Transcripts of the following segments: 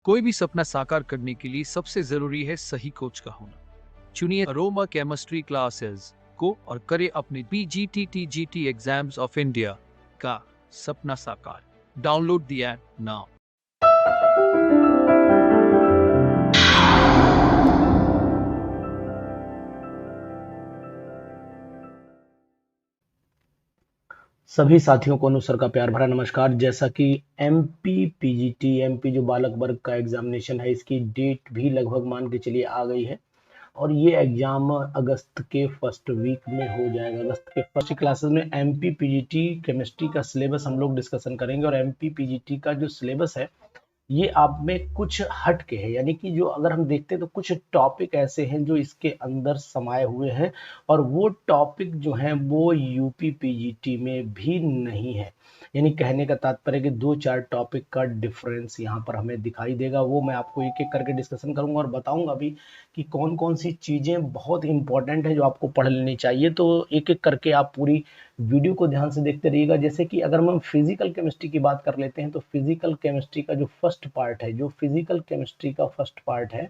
कोई भी सपना साकार करने के लिए सबसे जरूरी है सही कोच का होना। चुनिए अरोमा केमिस्ट्री क्लासेस को और करें अपने PGT एग्जाम्स ऑफ इंडिया का सपना साकार। Download the app now. सभी साथियों को अनुसर का प्यार भरा नमस्कार। जैसा कि एमपी जो बालक वर्ग का एग्जामिनेशन है, इसकी डेट भी लगभग मान के चलिए आ गई है और ये एग्जाम अगस्त के फर्स्ट वीक में हो जाएगा। अगस्त के फर्स्ट क्लासेस में एमपी केमिस्ट्री का सिलेबस हम लोग डिस्कशन करेंगे और एमपी का जो सिलेबस है ये आप में कुछ हट के है, यानी कि जो अगर हम देखते हैं तो कुछ टॉपिक ऐसे हैं जो इसके अंदर समाये हुए हैं और वो टॉपिक जो हैं वो यूपी पीजीटी में भी नहीं है। यानी कहने का तात्पर्य कि दो चार टॉपिक का डिफरेंस यहाँ पर हमें दिखाई देगा। वो मैं आपको एक एक करके डिस्कशन करूंगा और बताऊंगा भी कि कौन कौन सी चीजें बहुत इंपॉर्टेंट है जो आपको पढ़ लेनी चाहिए। तो एक एक करके आप पूरी वीडियो को ध्यान से देखते रहिएगा। जैसे कि अगर हम फिजिकल केमिस्ट्री की बात कर लेते हैं तो फिजिकल केमिस्ट्री का जो फर्स्ट पार्ट है, जो फिजिकल केमिस्ट्री का फर्स्ट पार्ट है,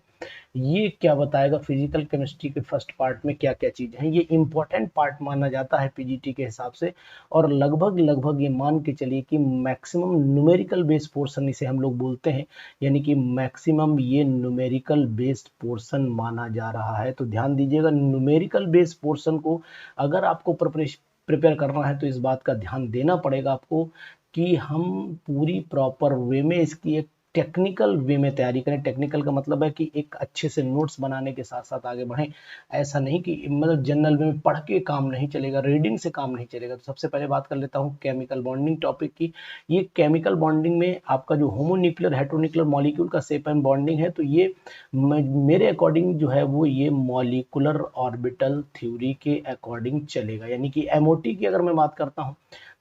ये क्या बताएगा फिजिकल केमिस्ट्री के फर्स्ट पार्ट में क्या क्या चीज है। ये इंपॉर्टेंट पार्ट माना जाता है पीजीटी के हिसाब से और लगभग लगभग ये मान के चलिए कि मैक्सिमम न्यूमेरिकल बेस्ड पोर्शन इसे हम लोग बोलते हैं, यानी कि मैक्सिमम ये न्यूमेरिकल बेस्ड पोर्शन माना जा रहा है। तो ध्यान दीजिएगा, न्यूमेरिकल बेस्ड पोर्शन को अगर आपको प्रिपेयर करना है तो इस बात का ध्यान देना पड़ेगा आपको कि हम पूरी प्रॉपर वे में इसकी एक टेक्निकल वे में तैयारी करें। टेक्निकल का मतलब है कि एक अच्छे से नोट्स बनाने के साथ साथ आगे बढ़ें। ऐसा नहीं कि मतलब जनरल वे में पढ़ के काम नहीं चलेगा, रीडिंग से काम नहीं चलेगा। तो सबसे पहले बात कर लेता हूँ केमिकल बॉन्डिंग टॉपिक की। ये केमिकल बॉन्डिंग में आपका जो होमोन्यूक्लियर हेटेरोन्यूक्लियर मॉलिक्यूल का शेप एंड बॉन्डिंग है, तो ये मेरे अकॉर्डिंग जो है वो ये मॉलिकुलर ऑर्बिटल थ्योरी के अकॉर्डिंग चलेगा। यानी कि एमओटी की अगर मैं बात करता हूँ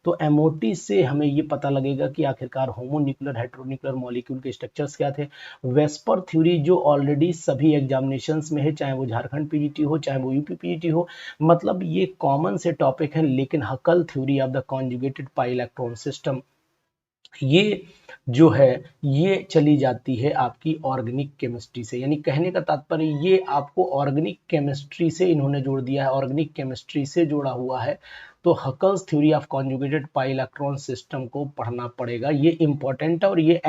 तो एमओटी से हमें ये पता लगेगा कि आखिरकार होमोन्यूक्लियर हेटेरोन्यूक्लियर मॉलिक्यूल के स्ट्रक्चर्स क्या थे। वेस्पर थ्योरी जो ऑलरेडी सभी एग्जामिनेशंस में है, चाहे वो झारखंड पीजीटी हो चाहे वो यूपी पीजीटी हो, मतलब ये कॉमन से टॉपिक है। लेकिन Huckel theory of the conjugated pi electron system, ये जो है ये चली जाती है आपकी ऑर्गेनिक केमिस्ट्री से। यानी कहने का तात्पर्य ये आपको ऑर्गेनिक केमिस्ट्री से इन्होंने जोड़ दिया है, ऑर्गेनिक केमिस्ट्री से जोड़ा हुआ है। तो Huckel's theory of conjugated pi electron system को पढ़ना पड़ेगा, ये इंपॉर्टेंट है और ये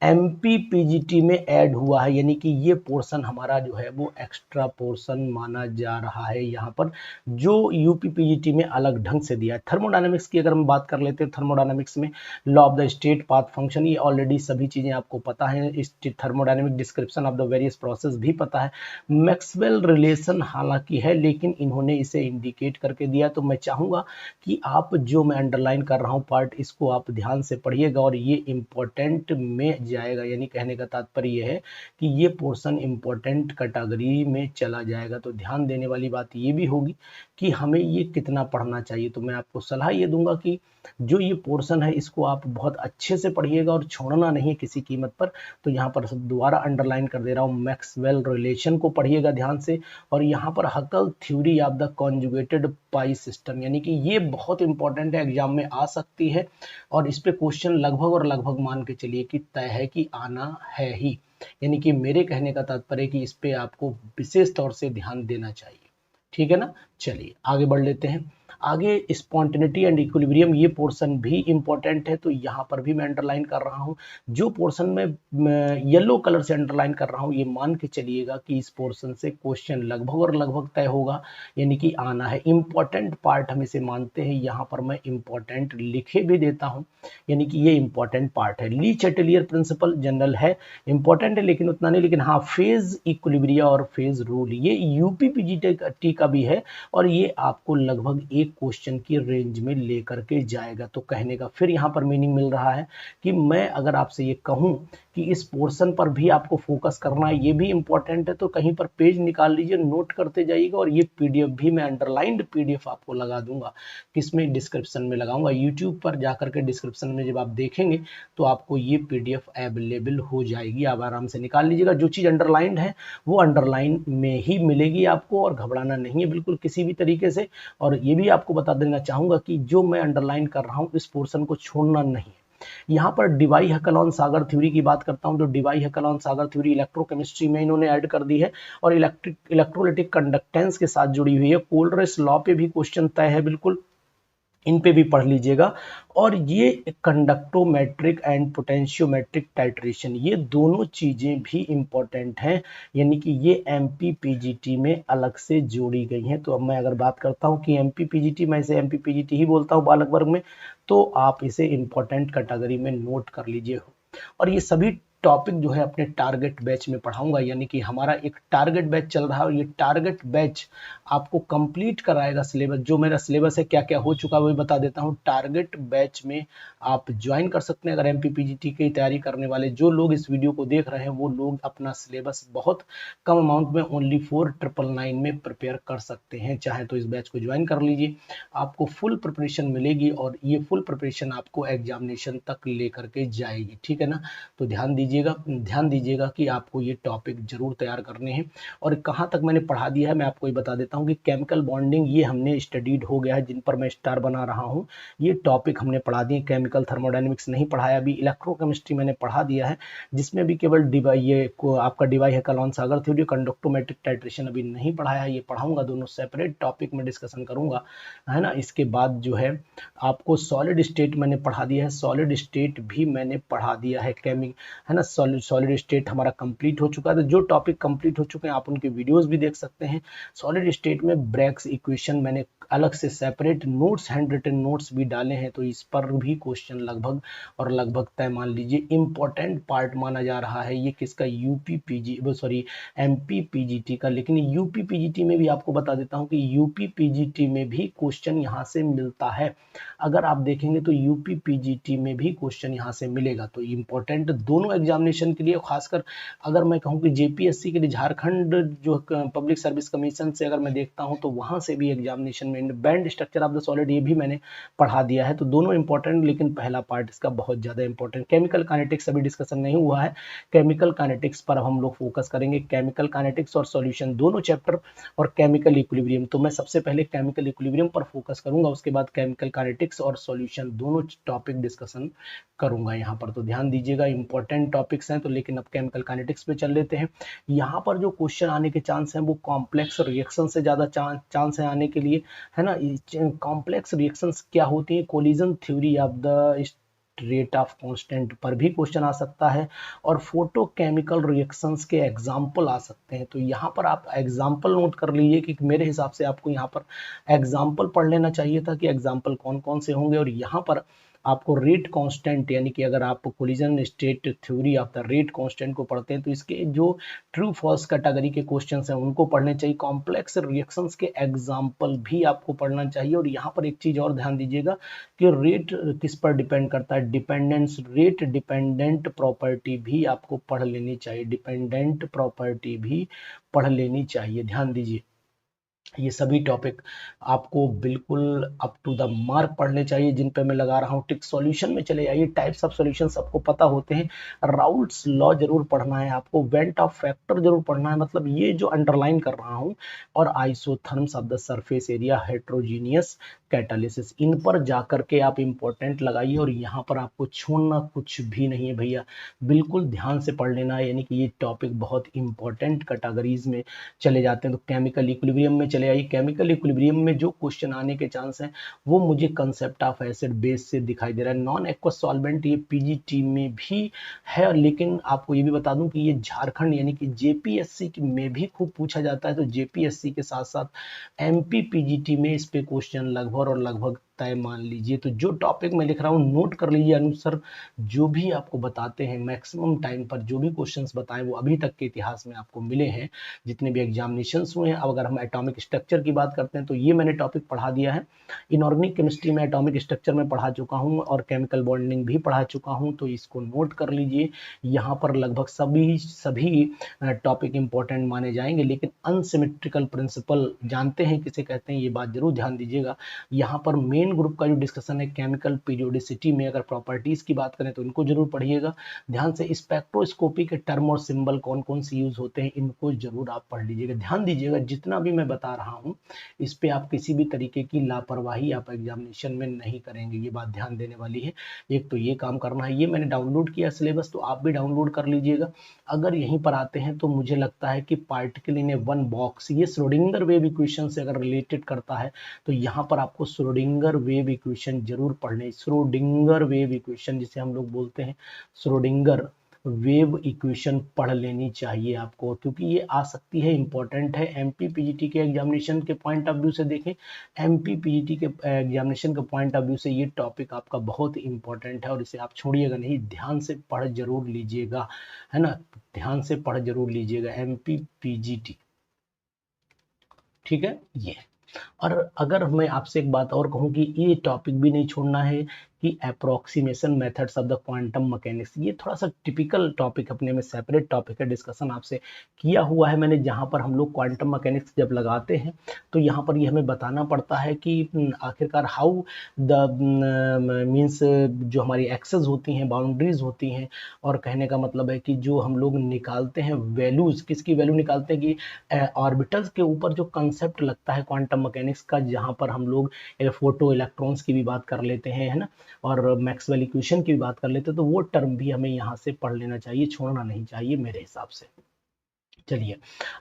एमपी पीजीटी में ऐड हुआ है। यानी कि ये पोर्शन हमारा जो है वो एक्स्ट्रा पोर्शन माना जा रहा है यहाँ पर, जो यूपी पीजीटी में अलग ढंग से दिया है। थर्मोडायनामिक्स की अगर हम बात कर लेते हैं, थर्मोडायनामिक्स में law of the state path function, ये ऑलरेडी सभी चीजें आपको पता है। इस thermodynamic description of the various process भी पता है। मैक्सवेल रिलेशन हालांकि है लेकिन इन्होंने इसे इंडिकेट करके दिया। तो मैं चाहूंगा कि आप जो मैं अंडरलाइन कर रहा हूँ पार्ट, इसको आप ध्यान से पढ़िएगा और ये इंपॉर्टेंट में जाएगा। यानी कहने का तात्पर्य यह है कि ये पोर्शन इंपॉर्टेंट कैटेगरी में चला जाएगा। तो ध्यान देने वाली बात ये भी होगी कि हमें ये कितना पढ़ना चाहिए। तो मैं आपको सलाह ये दूंगा कि जो ये पोर्शन है इसको आप बहुत अच्छे से पढ़िएगा और छोड़ना नहीं है किसी कीमत पर। तो यहाँ पर दोबारा अंडरलाइन कर दे रहा हूँ, मैक्सवेल रिलेशन को पढ़िएगा ध्यान से। और यहाँ पर Huckel theory of the conjugated pi system, यानी कि ये बहुत इंपॉर्टेंट है, एग्जाम में आ सकती है और इस पे क्वेश्चन लगभग और लगभग मान के चलिए कि तय है कि आना है ही। यानी कि मेरे कहने का तात्पर्य कि इस पे आपको विशेष तौर से ध्यान देना चाहिए। ठीक है ना, चलिए आगे बढ़ लेते हैं। आगे स्पॉन्टेनिटी एंड इक्विलिब्रियम, ये पोर्शन भी इंपॉर्टेंट है। तो यहाँ पर भी मैं अंडरलाइन कर रहा हूँ, जो पोर्शन में येलो कलर से अंडरलाइन कर रहा हूँ, ये मान के चलिएगा कि इस पोर्शन से क्वेश्चन लगभग और लगभग तय होगा, यानी कि आना है। इंपॉर्टेंट पार्ट हम इसे मानते हैं, यहाँ पर मैं इंपॉर्टेंट लिखे भी देता हूँ, यानी कि ये इंपॉर्टेंट पार्ट है। ली चैटेलियर प्रिंसिपल जनरल है, इंपॉर्टेंट है लेकिन उतना नहीं। लेकिन हाँ, फेज इक्विलिब्रिया और फेज रूल ये यूपी पीजीटी का भी है और ये आपको लगभग एक क्वेश्चन की रेंज में लेकर के जाएगा। तो कहने का फिर यहाँ पर मीनिंग मिल रहा है कि मैं अगर आपसे ये कहूँ कि इस पोर्शन पर भी आपको फोकस करना है, ये भी इंपॉर्टेंट है, तो कहीं पर पेज निकाल लीजिए, नोट करते जाइएगा। और ये पीडीएफ भी मैं अंडरलाइंड पीडीएफ आपको लगा दूंगा, किसमें, डिस्क्रिप्शन में लगाऊंगा। यूट्यूब पर जाकर के डिस्क्रिप्शन में जब आप देखेंगे तो आपको ये पीडीएफ अवेलेबल हो जाएगी, आप आराम से निकाल लीजिएगा। जो चीज़ अंडरलाइंड है वो अंडरलाइन में ही मिलेगी आपको और घबराना नहीं है बिल्कुल किसी भी तरीके से। और ये भी आपको बता देना चाहूंगा कि जो मैं अंडरलाइन कर रहा हूँ इस पोर्शन को छोड़ना नहीं है। यहाँ पर डिवाई हैकलॉन सागर थ्योरी की बात करता हूँ। तो डिवाई हैकलॉन सागर थ्योरी इलेक्ट्रोकेमिस्ट्री में इन्होंने ऐड कर दी है और इलेक्ट्रोलिटिक कंडक्टेंस के साथ जुड़ी हुई है। कोलरिस लॉ पे भी क्वेश्चन तय है बिल्कुल, इन पे भी पढ़ लीजिएगा। और ये कंडक्टोमेट्रिक एंड पोटेंशियोमेट्रिक टाइट्रेशन, ये दोनों चीजें भी इंपॉर्टेंट हैं, यानी कि ये एमपीपीजीटी में अलग से जोड़ी गई हैं। तो अब मैं अगर बात करता हूं कि एमपीपीजीटी, मैं इसे एमपीपीजीटी ही बोलता हूं बालक वर्ग में, तो आप इसे इंपॉर्टेंट कैटेगरी में नोट कर लीजिए। और ये सभी टॉपिक जो है अपने टारगेट बैच में पढ़ाऊंगा, यानी कि हमारा एक टारगेट बैच चल रहा है और ये टारगेट बैच आपको कंप्लीट कराएगा सिलेबस। जो मेरा सिलेबस है क्या क्या हो चुका है वो बता देता हूँ। टारगेट बैच में आप ज्वाइन कर सकते हैं अगर एमपीपीजीटी की तैयारी करने वाले जो लोग इस वीडियो को देख रहे हैं, वो लोग अपना सिलेबस बहुत कम अमाउंट में ओनली 4999 में प्रिपेयर कर सकते हैं। चाहे तो इस बैच को ज्वाइन कर लीजिए, आपको फुल प्रिपरेशन मिलेगी और ये फुल प्रिपरेशन आपको एग्जामिनेशन तक लेकर के जाएगी, ठीक है ना। तो ध्यान दीजिएगा कि आपको ये टॉपिक जरूर तैयार करने हैं। और कहाँ तक मैंने पढ़ा दिया है मैं आपको ये बता देता हूँ कि केमिकल बॉन्डिंग ये हमने स्टडीड हो गया है, जिन पर मैं स्टार बना रहा हूँ। ये टॉपिक हमने पढ़ा दिए। केमिकल थर्मोडायनेमिक्स नहीं पढ़ाया, अभी इलेक्ट्रोकेमिस्ट्री मैंने पढ़ा दिया है, जिसमें भी केवल आपका डिवाई हैकलॉन सागर थ्योरी, कंडक्टोमेट्रिक टाइट्रेशन अभी नहीं पढ़ाया है, ये पढ़ाऊंगा। दोनों सेपरेट टॉपिक में डिस्कशन करूंगा, है ना। इसके बाद जो है आपको सॉलिड स्टेट मैंने पढ़ा दिया है, सॉलिड स्टेट भी मैंने पढ़ा दिया है, है ना। सॉलिड स्टेट हमारा कंप्लीट हो चुका है। तो जो टॉपिक कंप्लीट हो चुके हैं आप उनके वीडियोस भी देख सकते हैं। सॉलिड स्टेट में ब्रैग्स इक्वेशन मैंने अलग से separate notes, hand written notes भी डाले हैं, तो इस पर भी क्वेश्चन लगभग तय मान लीजिए इंपॉर्टेंट पार्ट माना जा रहा है ये किसका, एमपीपीजीटी का। लेकिन यूपीपीजीटी में भी आपको बता देता हूं कि यूपीपीजीटी में भी क्वेश्चन यहां से मिलता है। अगर आप देखेंगे तो यूपीपीजीटी में भी क्वेश्चन यहां से मिलेगा। तो इंपॉर्टेंट दोनों एग्जामिनेशन के लिए, खासकर अगर मैं कहूं कि जेपीएससी के लिए, झारखंड जो पब्लिक सर्विस कमीशन से अगर मैं देखता हूं तो वहां से भी एग्जामिनेशन में band structure of the solid ये भी मैंने पढ़ा दिया है। तो दोनों इंपॉर्टेंट, लेकिन पहला पार्ट इसका बहुत ज्यादा इंपॉर्टेंट। केमिकल काइनेटिक्स अभी डिस्कशन नहीं हुआ है, केमिकल काइनेटिक्स पर हम लोग फोकस करेंगे। केमिकल काइनेटिक्स और सॉल्यूशन दोनों चैप्टर, और केमिकल इक्विलिब्रियम। तो मैं सबसे पहले केमिकल इक्विलिब्रियम पर फोकस करूंगा, उसके बाद केमिकल काइनेटिक्स और सॉल्यूशन दोनों टॉपिक डिस्कशन करूंगा यहाँ पर। तो ध्यान दीजिएगा, इंपॉर्टेंट टॉपिक्स हैं। तो लेकिन अब केमिकल काइनेटिक्स पे चल लेते हैं। यहाँ पर जो क्वेश्चन आने के चांस हैं वो कॉम्प्लेक्स रिएक्शन से ज्यादा चांस है आने के लिए, है ना। कॉम्प्लेक्स रिएक्शंस क्या होती है, collision theory of the rate of constant पर भी क्वेश्चन आ सकता है, और फोटोकेमिकल रिएक्शंस के एग्जाम्पल आ सकते हैं। तो यहाँ पर आप एग्जाम्पल नोट कर लीजिए कि मेरे हिसाब से आपको यहाँ पर एग्जाम्पल पढ़ लेना चाहिए था कि एग्जाम्पल कौन कौन से होंगे। और यहाँ पर आपको रेट कांस्टेंट, यानी कि अगर आप collision state theory of the rate constant को पढ़ते हैं तो इसके जो ट्रू फॉल्स कैटेगरी के क्वेश्चंस हैं उनको पढ़ने चाहिए। कॉम्प्लेक्स रिएक्शंस के एग्जाम्पल भी आपको पढ़ना चाहिए। और यहाँ पर एक चीज और ध्यान दीजिएगा कि रेट किस पर डिपेंड करता है, डिपेंडेंस रेट डिपेंडेंट प्रॉपर्टी भी आपको पढ़ लेनी चाहिए, डिपेंडेंट प्रॉपर्टी भी पढ़ लेनी चाहिए। ध्यान दीजिए, ये सभी टॉपिक आपको बिल्कुल अप टू द मार्क पढ़ने चाहिए, जिन पे मैं लगा रहा हूँ टिक। सॉल्यूशन में चले जाइए, टाइप्स ऑफ सॉल्यूशन सबको पता होते हैं। राउल्ट्स लॉ जरूर पढ़ना है आपको, वेंट ऑफ फैक्टर जरूर पढ़ना है, मतलब ये जो अंडरलाइन कर रहा हूँ, और isotherms of the surface area, heterogeneous catalysis, इन पर जाकर के आप इंपॉर्टेंट लगाइए। और यहाँ पर आपको छोड़ना कुछ भी नहीं है भैया, बिल्कुल ध्यान से पढ़ लेना है, यानी कि ये टॉपिक बहुत इंपॉर्टेंट कैटेगरीज में चले जाते हैं। तो केमिकल इक्विलिब्रियम में चले आइए। केमिकल इक्विलिब्रियम में जो क्वेश्चन आने के चांस हैं वो मुझे कंसेप्ट ऑफ एसिड बेस से दिखाई दे रहा है। नॉन एक्वस सॉल्वेंट ये पीजीटी में भी है, लेकिन आपको ये भी बता दूं कि ये झारखंड यानी कि जेपीएससी में भी खूब पूछा जाता है। तो जेपीएससी के साथ साथ एमपीपीजीटी में इस पे क्वेश्चन लगभग तय मान लीजिए। तो जो टॉपिक मैं लिख रहा हूँ नोट कर लीजिए, अनुसार जो भी आपको बताते हैं मैक्सिमम टाइम पर जो भी क्वेश्चंस बताएं वो अभी तक के इतिहास में आपको मिले हैं, जितने भी एग्जामिनेशंस हुए हैं। अब अगर हम एटॉमिक स्ट्रक्चर की बात करते हैं तो ये मैंने टॉपिक पढ़ा दिया है। इनऑर्गेनिक केमिस्ट्री में एटॉमिक स्ट्रक्चर में पढ़ा चुका हूँ और केमिकल बॉन्डिंग भी पढ़ा चुका हूँ, तो इसको नोट कर लीजिए। यहाँ पर लगभग सभी टॉपिक इंपॉर्टेंट माने जाएंगे। लेकिन अनसिमेट्रिकल प्रिंसिपल जानते हैं किसे कहते हैं, ये बात जरूर ध्यान दीजिएगा। यहाँ पर मेन मेन ग्रुप का जो डिस्कशन है केमिकल पीरियोडिसिटी में अगर प्रॉपर्टीज की बात करें तो इनको जरूर पढ़िएगा ध्यान से। स्पेक्ट्रोस्कोपी के टर्म और सिंबल कौन कौन से यूज होते हैं इनको जरूर आप पढ़ लीजिएगा। ध्यान दीजिएगा जितना भी मैं बता रहा हूँ इस पे आप किसी भी तरीके की लापरवाही आप एग्जामिनेशन में नहीं करेंगे, ये बात ध्यान देने वाली है। एक तो ये काम करना है, ये मैंने डाउनलोड किया सिलेबस, तो आप भी डाउनलोड कर लीजिएगा। अगर यहीं पर आते हैं तो मुझे लगता है कि particle in A one box, ये श्रोडिंगर वेव इक्वेशन से अगर रिलेटेड करता है तो यहाँ पर आपको श्रोडिंगर वेव इक्वेशन जरूर पढ़ने, श्रोडिंगर वेव इक्वेशन जिसे हम लोग बोलते हैं श्रोडिंगर वेव इक्वेशन पढ़ लेनी चाहिए आपको, क्योंकि ये आ सकती है, इंपॉर्टेंट है। एमपी पीजीटी के एग्जामिनेशन के पॉइंट ऑफ व्यू से देखें, एमपी पीजीटी के एग्जामिनेशन के पॉइंट ऑफ व्यू से ये टॉपिक आपका बहुत इंपॉर्टेंट है और इसे आप छोड़िएगा नहीं, ध्यान से पढ़ जरूर लीजिएगा, है ना, ध्यान से पढ़ जरूर लीजिएगा एमपी पीजीटी, ठीक है ये। और अगर मैं आपसे एक बात और कहूं कि ये टॉपिक भी नहीं छोड़ना है कि approximation methods of the quantum mechanics, ये थोड़ा सा टिपिकल टॉपिक अपने में सेपरेट टॉपिक है, डिस्कशन आपसे किया हुआ है मैंने, जहां पर हम लोग क्वांटम मैकेनिक्स जब लगाते हैं तो यहाँ पर ये हमें बताना पड़ता है कि आखिरकार हाउ द मीन्स जो हमारी एक्सेस होती हैं, बाउंड्रीज होती हैं, और कहने का मतलब है कि जो हम लोग निकालते हैं वैल्यूज, किसकी वैल्यू निकालते हैं कि ऑर्बिटल्स के ऊपर जो कंसेप्ट लगता है क्वांटम मैकेनिक्स का, जहाँ पर हम लोग फोटो इलेक्ट्रॉन्स की भी बात कर लेते हैं, है ना, और मैक्सवेल इक्वेशन की भी बात कर लेते हैं, तो वो टर्म भी हमें यहाँ से पढ़ लेना चाहिए, छोड़ना नहीं चाहिए मेरे हिसाब से। चलिए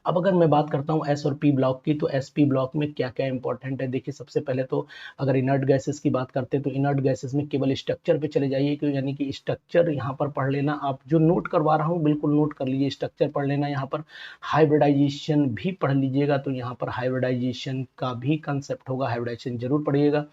अब अगर मैं बात करता हूँ एस और पी ब्लॉक की, तो एस पी ब्लॉक में क्या क्या इंपॉर्टेंट है। देखिए सबसे पहले तो अगर इनर्ट गैसेस की बात करते हैं तो इनर्ट गैसेस में केवल स्ट्रक्चर पे चले जाइए, यानी कि स्ट्रक्चर यहाँ पर पढ़ लेना। आप जो नोट करवा रहा हूँ बिल्कुल नोट कर लीजिए, स्ट्रक्चर पढ़ लेना। यहाँ पर हाइब्रिडाइजेशन भी पढ़ लीजिएगा, तो यहाँ पर हाइब्रिडाइजेशन का भी कंसेप्ट होगा, हाइब्रिडाइजेशन जरूर पढ़िएगा,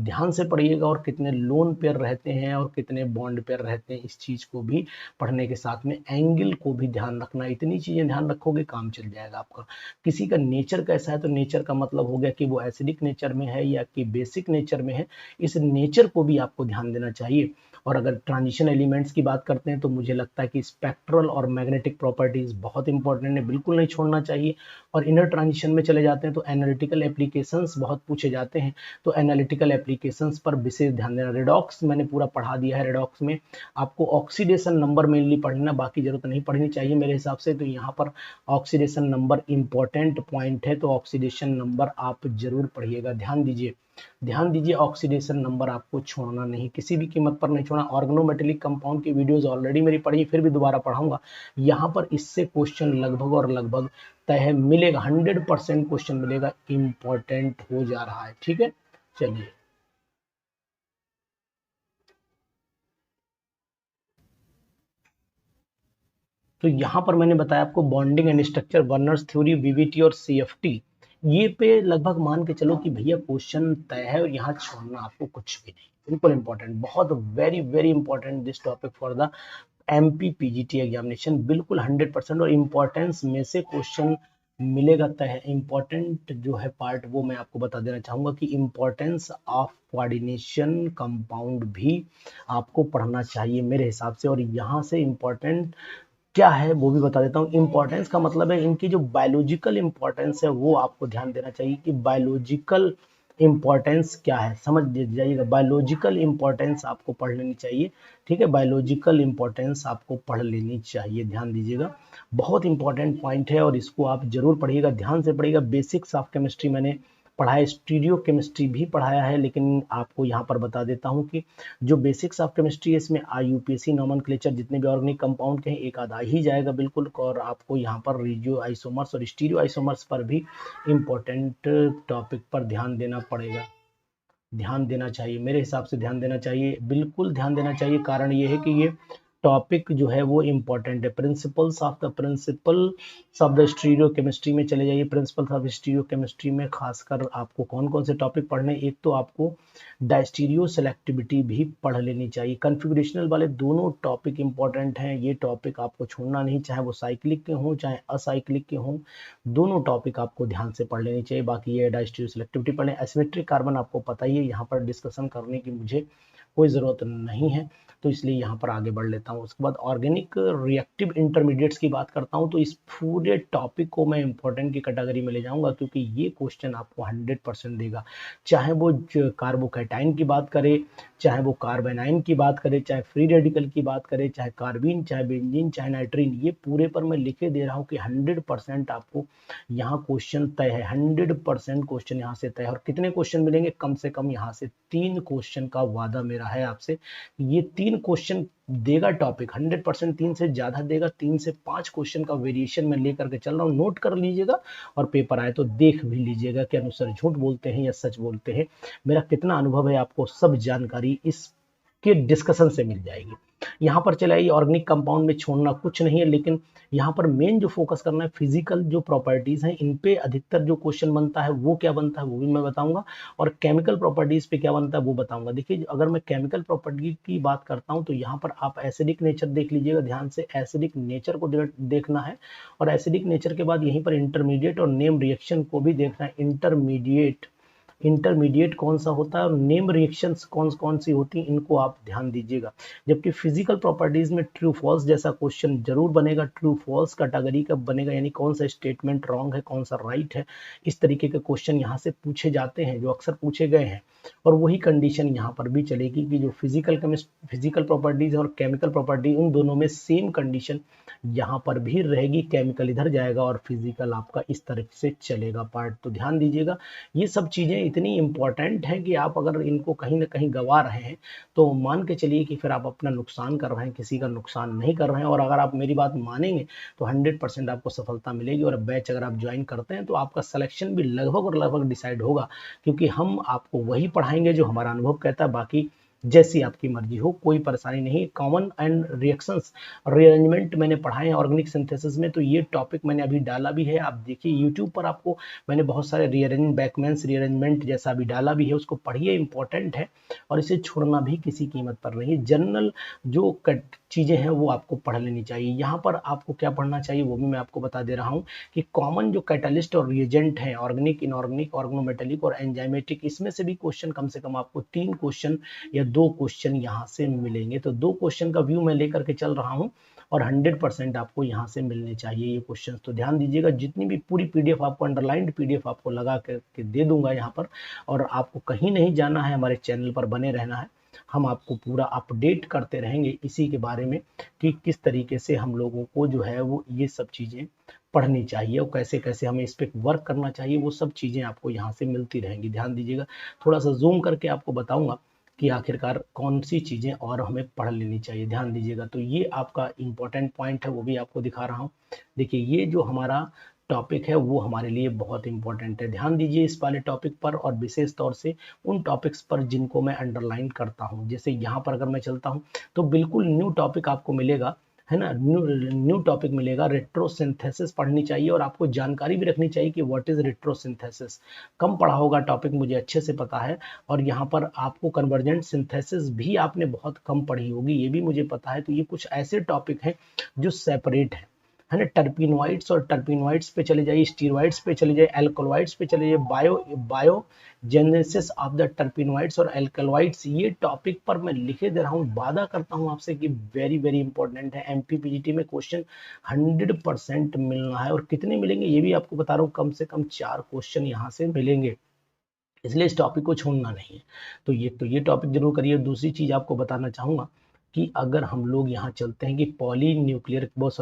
ध्यान से पढ़िएगा। और कितने लोन पेयर रहते हैं और कितने बॉन्ड पेयर रहते हैं, इस चीज को भी पढ़ने के साथ में एंगल को भी ध्यान रखना। इतनी चीजें ध्यान रखोगे काम चल जाएगा आपका। किसी का नेचर कैसा है, तो नेचर का मतलब हो गया कि वो एसिडिक नेचर में है या कि बेसिक नेचर में है, इस नेचर को भी आपको ध्यान देना चाहिए। और अगर ट्रांजिशन एलिमेंट्स की बात करते हैं तो मुझे लगता है कि स्पेक्ट्रल और मैग्नेटिक प्रॉपर्टीज बहुत इंपॉर्टेंट है, बिल्कुल नहीं छोड़ना चाहिए। और इनर ट्रांजिशन में चले जाते हैं तो एनालिटिकल एप्लीकेशंस बहुत पूछे जाते हैं, तो एनालिटिकल एप्लीकेशंस पर विशेष ध्यान देना। रेडॉक्स मैंने पूरा पढ़ा दिया है, रेडॉक्स में आपको ऑक्सीडेशन नंबर मेनली पढ़ना, बाकी जरूरत नहीं पढ़नी चाहिए मेरे हिसाब से। तो यहाँ पर ऑक्सीडेशन नंबर इंपॉर्टेंट पॉइंट है, तो ऑक्सीडेशन नंबर आप जरूर पढ़िएगा, ध्यान दीजिए, ध्यान दीजिए। ऑक्सीडेशन नंबर आपको छोड़ना नहीं, किसी भी कीमत पर नहीं छोड़ना। ऑर्गेनोमेटेलिक कंपाउंड की वीडियोस ऑलरेडी मेरी पढ़ी, फिर भी दोबारा पढ़ाऊंगा। यहाँ पर इससे क्वेश्चन लगभग और लगभग तय है, मिलेगा 100% क्वेश्चन मिलेगा, इंपॉर्टेंट हो जा रहा है, ठीक है। चलिए तो यहाँ पर मैंने बताया आपको bonding and structure, Werner's theory, VVT और सीएफटी, ये पे लगभग मान के चलो कि भैया क्वेश्चन तय है, और यहाँ छोड़ना आपको कुछ भी नहीं, बिल्कुल इंपॉर्टेंट, बहुत very very important this topic for the MP PGT examination, बिल्कुल 100%। और इम्पोर्टेंस में से क्वेश्चन मिलेगा तय है। इंपॉर्टेंट जो है पार्ट वो मैं आपको बता देना चाहूंगा कि इंपॉर्टेंस ऑफ कोऑर्डिनेशन कंपाउंड भी आपको पढ़ना चाहिए मेरे हिसाब से। और यहाँ से इंपॉर्टेंट क्या है वो भी बता देता हूँ। इंपॉर्टेंस का मतलब है इनकी जो बायोलॉजिकल इंपॉर्टेंस है वो आपको ध्यान देना चाहिए कि बायोलॉजिकल इंपॉर्टेंस क्या है, समझ जाइएगा। बायोलॉजिकल इंपॉर्टेंस आपको पढ़ लेनी चाहिए, ठीक है, बायोलॉजिकल इंपॉर्टेंस आपको पढ़ लेनी चाहिए, ध्यान दीजिएगा, बहुत इंपॉर्टेंट पॉइंट है और इसको आप जरूर पढ़िएगा, ध्यान से पढ़िएगा। बेसिक्स ऑफ केमिस्ट्री मैंने पढ़ाया, स्टीरियो केमिस्ट्री भी पढ़ाया है, लेकिन आपको यहाँ पर बता देता हूँ कि जो बेसिक्स ऑफ केमिस्ट्री है इसमें आईयूपीएसी नॉमेनक्लेचर जितने भी ऑर्गेनिक कंपाउंड के हैं एक आधा ही जाएगा बिल्कुल, और आपको यहाँ पर रेडियो आइसोमर्स और स्टीरियो आइसोमर्स पर भी इंपॉर्टेंट टॉपिक पर ध्यान देना पड़ेगा, ध्यान देना चाहिए मेरे हिसाब से, ध्यान देना चाहिए, बिल्कुल ध्यान देना चाहिए। कारण ये है कि ये टॉपिक जो है वो इंपॉर्टेंट है। Principles of the stereo chemistry में चले जाइए। प्रिंसिपल्स ऑफ स्टीरियो केमिस्ट्री में खासकर आपको कौन कौन से टॉपिक पढ़ने, एक तो आपको डायस्टीरियो सेलेक्टिविटी भी पढ़ लेनी चाहिए। कन्फिगरेशनल वाले दोनों टॉपिक इंपॉर्टेंट हैं, ये टॉपिक आपको छोड़ना नहीं, चाहे वो साइक्लिक के हों चाहे असाइक्लिक के हों, दोनों टॉपिक आपको ध्यान से पढ़ लेनी चाहिए। बाकी ये डायस्टीरियो सेलेक्टिविटी पढ़ें। एसिमेट्रिक कार्बन आपको पता ही है, यहाँ पर डिस्कशन करने की मुझे कोई ज़रूरत नहीं है, तो इसलिए यहाँ पर आगे बढ़ लेता हूँ। उसके बाद ऑर्गेनिक रिएक्टिव इंटरमीडिएट्स की बात करता हूँ, तो इस पूरे टॉपिक को मैं इंपॉर्टेंट की कैटेगरी में ले जाऊंगा, क्योंकि ये क्वेश्चन आपको 100% देगा। चाहे वो कार्बोकैटाइन की बात करे, चाहे वो कार्बेनाइन की बात करे, चाहे फ्री रेडिकल की बात करे, चाहे कार्बीन, चाहे बेंजीन, चाहे नाइट्रीन, ये पूरे पर मैं लिखे दे रहा हूँ कि 100% आपको यहाँ क्वेश्चन तय है। 100% क्वेश्चन यहाँ से तय है। और कितने क्वेश्चन मिलेंगे? कम से कम यहाँ से 3 क्वेश्चन का वादा मेरा है आपसे। ये 3 क्वेश्चन देगा टॉपिक, 100%। 3 से ज्यादा देगा, 3 से 5 क्वेश्चन का वेरिएशन में लेकर के चल रहा हूँ। नोट कर लीजिएगा और पेपर आए तो देख भी लीजिएगा कि अनुसार झूठ बोलते हैं या सच बोलते हैं। मेरा कितना अनुभव है आपको सब जानकारी इसके डिस्कशन से मिल जाएगी। यहाँ पर चले आइए, ऑर्गेनिक कंपाउंड में छोड़ना कुछ नहीं है, लेकिन यहाँ पर मेन जो फोकस करना है फिजिकल जो प्रॉपर्टीज हैं, इन पे अधिकतर जो क्वेश्चन बनता है वो क्या बनता है वो भी मैं बताऊंगा, और केमिकल प्रॉपर्टीज पे क्या बनता है वो बताऊंगा। देखिए, अगर मैं केमिकल प्रॉपर्टी की बात करता हूँ तो यहाँ पर आप एसिडिक नेचर देख लीजिएगा ध्यान से। एसिडिक नेचर को देखना है, और एसिडिक नेचर के बाद यहीं पर इंटरमीडिएट और नेम रिएक्शन को भी देखना है। इंटरमीडिएट कौन सा होता है और नेम रिएक्शंस कौन कौन सी होती हैं, इनको आप ध्यान दीजिएगा। जबकि फिजिकल प्रॉपर्टीज में ट्रू फॉल्स जैसा क्वेश्चन जरूर बनेगा। ट्रू फॉल्स कैटेगरी का बनेगा, यानी कौन सा स्टेटमेंट रॉन्ग है, कौन सा राइट है, इस तरीके के क्वेश्चन यहाँ से पूछे जाते हैं, जो अक्सर पूछे गए हैं। और वही कंडीशन यहाँ पर भी चलेगी कि जो फिजिकल प्रॉपर्टीज और केमिकल प्रॉपर्टी, उन दोनों में सेम कंडीशन यहाँ पर भी रहेगी। केमिकल इधर जाएगा और फिजिकल आपका इस तरफ से चलेगा पार्ट। तो ध्यान दीजिएगा, ये सब चीजें इतनी इंपॉर्टेंट है कि आप अगर इनको कहीं ना कहीं गवा रहे हैं तो मान के चलिए कि फिर आप अपना नुकसान कर रहे हैं, किसी का नुकसान नहीं कर रहे हैं। और अगर आप मेरी बात मानेंगे तो 100% आपको सफलता मिलेगी। और बैच अगर आप ज्वाइन करते हैं तो आपका सिलेक्शन भी लगभग डिसाइड होगा, क्योंकि हम आपको वही पढ़ाएंगे जो हमारा अनुभव कहता है। बाकी जैसी आपकी मर्जी हो, कोई परेशानी नहीं। कॉमन एंड रिएक्शंस रीअरेंजमेंट मैंने पढ़ाए हैं ऑर्गेनिक सिंथेसिस में, तो ये टॉपिक मैंने अभी डाला भी है। आप देखिए यूट्यूब पर आपको मैंने बहुत सारे बैकमेंस रीअरेंजमेंट जैसा अभी डाला भी है, उसको पढ़िए, इंपॉर्टेंट है और इसे छोड़ना भी किसी कीमत पर नहीं। जनरल जो चीजें हैं वो आपको पढ़ लेनी चाहिए। यहाँ पर आपको क्या पढ़ना चाहिए वो भी मैं आपको बता दे रहा हूँ कि कॉमन जो कैटालिस्ट और रिएजेंट है, ऑर्गेनिक, इनऑर्गेनिक, ऑर्गेनोमेटेलिक और एंजाइमेटिक, इसमें से भी क्वेश्चन कम से कम आपको 3 क्वेश्चन या 2 क्वेश्चन यहाँ से मिलेंगे। तो 2 क्वेश्चन का व्यू मैं लेकर के चल रहा हूँ और 100% आपको यहाँ से मिलने चाहिए ये क्वेश्चन। तो ध्यान दीजिएगा, जितनी भी पूरी पीडीएफ आपको, अंडरलाइंड पीडीएफ आपको लगा करके दे दूंगा यहाँ पर, और आपको कहीं नहीं जाना है, हमारे चैनल पर बने रहना है। हम आपको पूरा अपडेट करते रहेंगे इसी के बारे में कि किस तरीके से हम लोगों को जो है वो ये सब चीजें पढ़नी चाहिए और कैसे कैसे हमें इस पे वर्क करना चाहिए, वो सब चीजें आपको यहाँ से मिलती रहेंगी। ध्यान दीजिएगा, थोड़ा सा जूम करके आपको बताऊंगा कि आखिरकार कौन सी चीजें और हमें पढ़ लेनी चाहिए। ध्यान दीजिएगा, तो ये आपका इंपॉर्टेंट पॉइंट है, वो भी आपको दिखा रहा हूँ। देखिए, ये जो हमारा टॉपिक है वो हमारे लिए बहुत इंपॉर्टेंट है। ध्यान दीजिए इस वाले टॉपिक पर, और विशेष तौर से उन टॉपिक्स पर जिनको मैं अंडरलाइन करता हूँ। जैसे यहाँ पर अगर मैं चलता हूँ तो बिल्कुल न्यू टॉपिक आपको मिलेगा, है ना, न्यू टॉपिक मिलेगा। रेट्रोसिंथेसिस पढ़नी चाहिए और आपको जानकारी भी रखनी चाहिए कि व्हाट इज रेट्रोसिंथेसिस। कम पढ़ा होगा टॉपिक, मुझे अच्छे से पता है। और यहाँ पर आपको कन्वर्जेंट सिंथेसिस भी आपने बहुत कम पढ़ी होगी, ये भी मुझे पता है। तो ये कुछ ऐसे टॉपिक हैं जो सेपरेट है ना। टर्पिनोइड्स और टर्पिनोइड्स पे चले जाइए, स्टीरॉइड्स पे चले जाइए, एल्कोलॉइड्स पे चले जाइए, बायोजेनेसिस ऑफ द टर्पिनोइड्स और एल्कोलॉइड्स, ये टॉपिक पर मैं लिखे दे रहा हूँ। वादा करता हूँ आपसे कि वेरी वेरी इंपॉर्टेंट है। एमपीपीजीटी में क्वेश्चन 100% मिलना है, और कितने मिलेंगे ये भी आपको बता रहा हूँ, कम से कम 4 क्वेश्चन यहाँ से मिलेंगे, इसलिए इस टॉपिक को छोड़ना नहीं है। तो ये टॉपिक जरूर करिए। दूसरी चीज आपको बताना चाहूंगा कि अगर हम लोग यहाँ चलते हैं कि पॉलीमर्स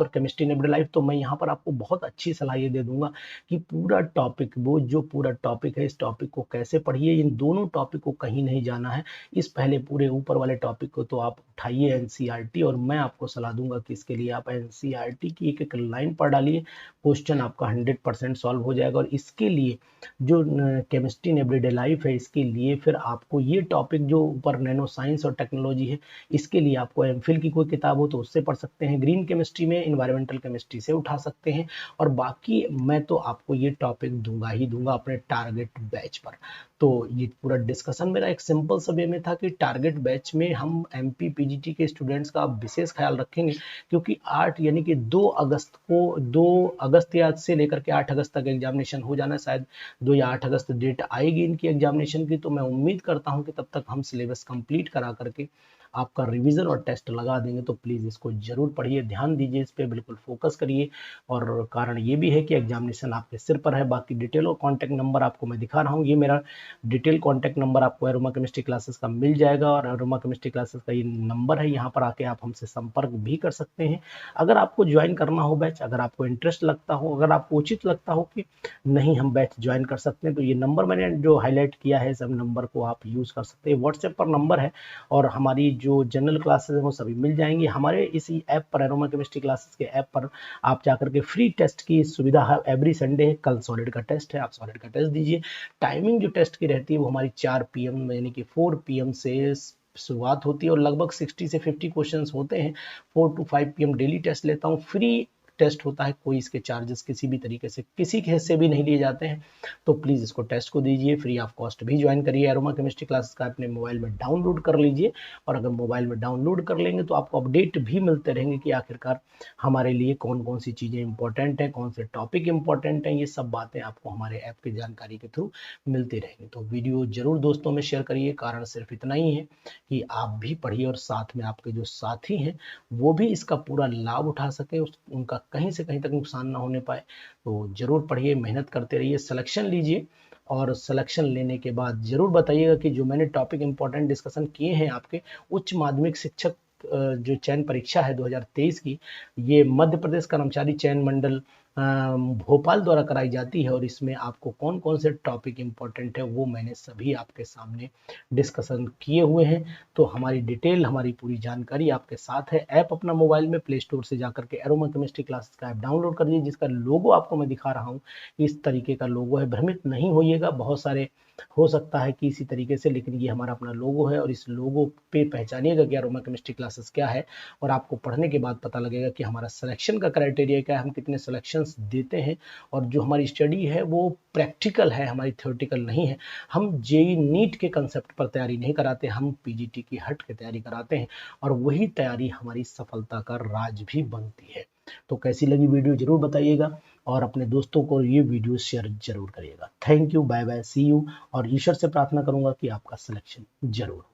और केमिस्ट्री इन एवरीडे लाइफ, तो मैं यहाँ पर आपको बहुत अच्छी सलाह ये दे दूंगा कि पूरा टॉपिक, वो जो पूरा टॉपिक है, इस टॉपिक को कैसे पढ़िए। इन दोनों टॉपिक को कहीं नहीं जाना है। इस पहले पूरे ऊपर वाले टॉपिक को तो आप उठाइए एनसीईआरटी, और मैं आपको सलाह दूंगा कि इसके लिए आप एनसीईआरटी की एक एक लाइन पढ़ डालिए, क्वेश्चन आपका 100% सॉल्व हो जाएगा। और इसके लिए जो केमिस्ट्री इन एवरीडे लाइफ है, इसके लिए फिर आपको ये टॉपिक जो ऊपर नैनो साइंस और टेक्नोलॉजी है, इसके लिए आपको एमफिल की कोई किताब हो तो उससे पढ़ सकते हैं, ग्रीन केमिस्ट्री में इन्वायरमेंटल केमिस्ट्री से उठा सकते हैं, और बाकी मैं तो आपको ये टॉपिक दूंगा ही दूंगा अपने टारगेट बैच पर। तो ये पूरा डिस्कशन मेरा एक सिंपल सा वे में था कि टारगेट बैच में हम एमपी पीजीटी के स्टूडेंट्स का विशेष ख्याल रखेंगे, क्योंकि 8 यानी कि 2 अगस्त या से लेकर के 8 अगस्त तक एग्जामिनेशन हो जाना है, शायद 2 या 8 अगस्त डेट आएगी इनकी एग्जामिनेशन की। तो मैं उम्मीद करता हूं कि तब तक हम सिलेबस कंप्लीट करा करके आपका रिवीजन और टेस्ट लगा देंगे। तो प्लीज़ इसको जरूर पढ़िए, ध्यान दीजिए, इस पर बिल्कुल फोकस करिए। और कारण ये भी है कि एग्जामिनेशन आपके सिर पर है। बाकी डिटेल और कॉन्टैक्ट नंबर आपको मैं दिखा रहा हूँ, ये मेरा डिटेल कॉन्टैक्ट नंबर आपको एरोमा केमिस्ट्री क्लासेस का मिल जाएगा, और एरोमा केमिस्ट्री क्लासेस का ये नंबर है, यहाँ पर आके आप हमसे संपर्क भी कर सकते हैं। अगर आपको ज्वाइन करना हो बैच, अगर आपको इंटरेस्ट लगता हो, अगर आपको उचित लगता हो कि नहीं हम बैच ज्वाइन कर सकते हैं, तो ये नंबर मैंने जो हाईलाइट किया है, सब नंबर को आप यूज़ कर सकते हैं। व्हाट्सएप पर नंबर है, और हमारी जो जनरल क्लासेस हैं वो सभी मिल जाएंगी हमारे इसी ऐप पर, एरोमा केमिस्ट्री क्लासेस के ऐप पर। आप जाकर के फ्री टेस्ट की सुविधा है, एवरी संडे है, कल सॉलिड का टेस्ट है, आप सॉलिड का टेस्ट दीजिए। टाइमिंग जो टेस्ट की रहती है वो हमारी 4 PM यानी कि 4 PM से शुरुआत होती है, और लगभग 60 से 50 क्वेश्चंस होते हैं। 4 to 5 PM डेली टेस्ट लेता हूँ, फ्री टेस्ट होता है, कोई इसके चार्जेस किसी भी तरीके से किसी के हिस्से भी नहीं लिए जाते हैं। तो प्लीज़ इसको टेस्ट को दीजिए, फ्री ऑफ कॉस्ट भी ज्वाइन करिए। एरोमा केमिस्ट्री क्लासेस का अपने मोबाइल में डाउनलोड कर लीजिए, और अगर मोबाइल में डाउनलोड कर लेंगे तो आपको अपडेट भी मिलते रहेंगे कि आखिरकार हमारे लिए कौन कौन सी चीज़ें इंपॉर्टेंट हैं, कौन से टॉपिक इंपॉर्टेंट हैं। ये सब बातें आपको हमारे ऐप की जानकारी के थ्रू मिलती रहेंगी। तो वीडियो जरूर दोस्तों में शेयर करिए, कारण सिर्फ इतना ही है कि आप भी पढ़िए और साथ में आपके जो साथी हैं वो भी इसका पूरा लाभ उठा सके, उनका कहीं से कहीं तक नुकसान ना होने पाए। तो जरूर पढ़िए, मेहनत करते रहिए, सिलेक्शन लीजिए, और सिलेक्शन लेने के बाद जरूर बताइएगा कि जो मैंने टॉपिक इंपॉर्टेंट डिस्कशन किए हैं आपके उच्च माध्यमिक शिक्षक जो चयन परीक्षा है 2023 की, ये मध्य प्रदेश कर्मचारी चयन मंडल भोपाल द्वारा कराई जाती है, और इसमें आपको कौन कौन से टॉपिक इंपॉर्टेंट है वो मैंने सभी आपके सामने डिस्कशन किए हुए हैं। तो हमारी डिटेल, हमारी पूरी जानकारी आपके साथ है। ऐप अपना मोबाइल में प्ले स्टोर से जाकर के एरोमा केमिस्ट्री क्लासेस का ऐप डाउनलोड कर लीजिए, जिसका लोगो आपको मैं दिखा रहा हूँ, इस तरीके का लोगो है। भ्रमित नहीं होइएगा, बहुत सारे हो सकता है कि इसी तरीके से, लेकिन ये हमारा अपना लोगो है, और इस लोगो पे पहचानिएगा कि एरोमा केमिस्ट्री क्लासेस क्या है, और आपको पढ़ने के बाद पता लगेगा कि हमारा सिलेक्शन का क्राइटेरिया क्या है, हम कितने सिलेक्शंस देते हैं, और जो हमारी स्टडी है वो प्रैक्टिकल है, हमारी थ्योरेटिकल नहीं है। हम जेई नीट के कंसेप्ट पर तैयारी नहीं कराते, हम पीजीटी की हट के तैयारी कराते हैं, और वही तैयारी हमारी सफलता का राज भी बनती है। तो कैसी लगी वीडियो जरूर बताइएगा, और अपने दोस्तों को ये वीडियो शेयर जरूर करिएगा। Thank you, bye bye, see you, और ईश्वर से प्रार्थना करूंगा कि आपका सिलेक्शन जरूर हो।